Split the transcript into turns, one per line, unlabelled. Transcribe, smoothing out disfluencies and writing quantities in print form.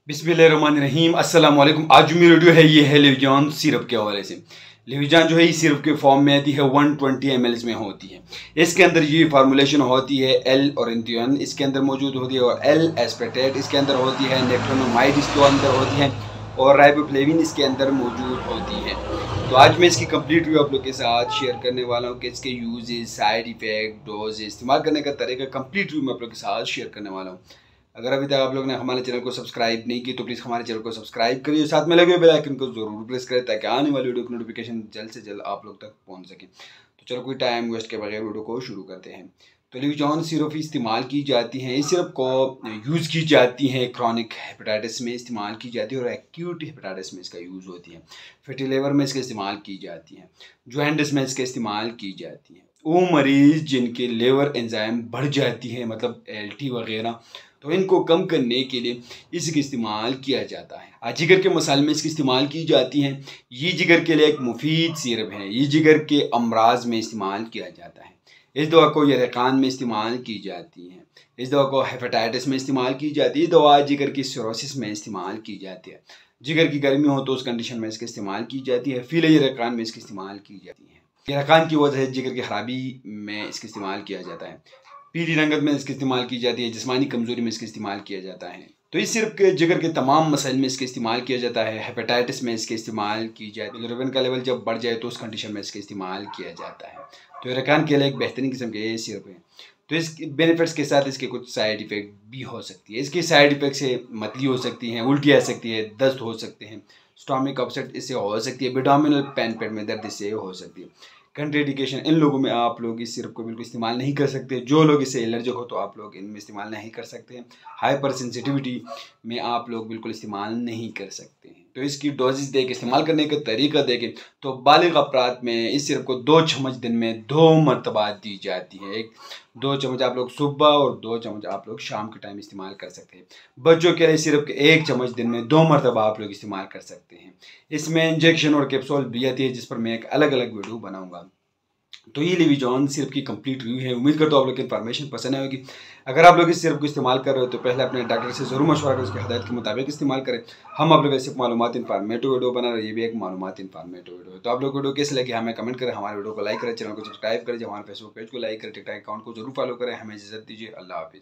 बिस्मिल्लाहिर्रहमानिर्रहीम अस्सलाम वालेकुम। आज जो मेरी वीडियो है ये है लिविजान सिरप के हवाले से। लिविजान जो है ये सिरप के फॉर्म में आती है 120 ml में होती है। इसके अंदर ये फार्मूलेशन होती है एल ओरिएंथियन इसके अंदर मौजूद होती है और एल एस्पेटेट इसके अंदर होती है, नेक्ट्रोनोमाइड इसके अंदर होती है और राइबोफ्लेविन इसके अंदर मौजूद होती है। तो आज मैं इसकी कंप्लीट रिव्यू आप लोग के साथ शेयर करने वाला हूँ कि इसके यूजेस, साइड इफेक्ट, डोज, इस्तेमाल करने का तरीका कंप्लीट रिव्यू मैं आप लोग के साथ शेयर करने वाला हूँ। अगर अभी तक आप लोग ने हमारे चैनल को सब्सक्राइब नहीं की तो प्लीज़ हमारे चैनल को सब्सक्राइब करिए, साथ में लगे हुए बेल आइकन को जरूर प्रेस करें ताकि आने वाली वीडियो की नोटिफिकेशन जल्द से जल्द आप लोग तक पहुंच सके। तो चलो कोई टाइम वेस्ट के बगैर वीडियो को शुरू करते हैं। तो लिविजान सिरप इस्तेमाल की जाती हैं, इस सिरप को यूज़ की जाती है क्रॉनिक हेपेटाइटिस में इस्तेमाल की जाती है और एक्यूट हेपेटाइटिस में इसका यूज़ होती है। फैटी लिवर में इसका इस्तेमाल की जाती है, जॉइंटिस में इसका इस्तेमाल की जाती है। वो मरीज़ जिनके लिवर एंजाइम बढ़ जाती है, मतलब एलटी वगैरह, तो इनको कम करने के लिए इसका इस्तेमाल किया जाता है। जिगर के मसाले में इसकी इस्तेमाल की जाती हैं। ये जिगर के लिए एक मुफीद सिरप है। ये जिगर के अमराज में इस्तेमाल किया जाता है। इस दवा को यरकान में इस्तेमाल की जाती है। इस दवा को हेपेटाइटिस में इस्तेमाल की जाती है। दवा जिगर की सिरोसिस में इस्तेमाल की जाती है। जिगर की गर्मी हो तो उस कंडीशन में इसका इस्तेमाल की जाती है। फील यरकान में इसका इस्तेमाल की जाती है। यरकान की वजह से जिगर की खराबी में इसका इस्तेमाल किया जाता है। पीली रंगत में इसका इस्तेमाल की जाती है। जिस्मानी कमजोरी में इसका इस्तेमाल किया जाता है। तो इस सिरप के जिगर के तमाम मसाइल में इसका इस्तेमाल किया जाता है। हेपेटाइटिस में इसका इस्तेमाल की जाती है। बिलिरुबिन का लेवल जब बढ़ जाए तो उस कंडीशन में इसका इस्तेमाल किया जाता है। तो यरकान के लिए एक बेहतरीन किस्म के सिरप है। तो इस बेनिफिट्स के साथ इसके कुछ साइड इफेक्ट भी हो सकती है। इसके साइड इफेक्ट से मतली हो सकती है, उल्टी आ सकती है, दस्त हो सकते हैं, स्टोमिक अपसेट इससे हो सकती है, एब्डोमिनल पेन, पेट में दर्द इससे हो सकती है। कंट्राइंडिकेशन, इन लोगों में आप लोग इस सिरप को बिल्कुल इस्तेमाल नहीं कर सकते। जो लोग इससे एलर्जिक हो तो आप लोग इनमें इस्तेमाल नहीं कर सकते हैं। हाइपर सेंसिटिविटी में आप लोग बिल्कुल इस्तेमाल नहीं कर सकते हैं। तो इसकी डोजेस देख, इस्तेमाल करने का तरीका देखें तो बालिग अफराद में इस सिरप को 2 चम्मच दिन में 2 मरतबा दी जाती है। एक 2 चम्मच आप लोग सुबह और 2 चम्मच आप लोग शाम के टाइम इस्तेमाल कर सकते हैं। बच्चों के लिए सिरप के 1 चम्मच दिन में 2 मरतबा आप लोग इस्तेमाल कर सकते हैं। इसमें इंजेक्शन और कैप्सूल भी आती है जिस पर मैं एक अलग अलग वीडियो बनाऊंगा। तो ये लिविजान सिरप की कंप्लीट रिव्यू है। उम्मीद करता हूँ आप लोग की इन्फॉर्मेशन पसंद आएगी। अगर आप लोग इस सिरप को इस्तेमाल कर रहे हो तो पहले अपने डॉक्टर से जरूर मशवरा करें, उसकी हदायत के मुताबिक इस्तेमाल करें। हम आप लोग ऐसे मालूमात इन्फॉर्मेटिव वीडियो बना रहे हैं, ये भी एक मालूमात इन्फॉर्मेटिव वीडियो है। तो आप लोग वीडियो कैसे लगे हमें कमेंट करें, हमारे वीडियो को लाइक करें, चैनल को सब्सक्राइब करें, हमारे फेसबुक पेज को लाइक करें, टिकटॉक अकाउंट को जरूर फॉलो करें। हमें इजाजत दीजिए। अल्लाह हाफिज़।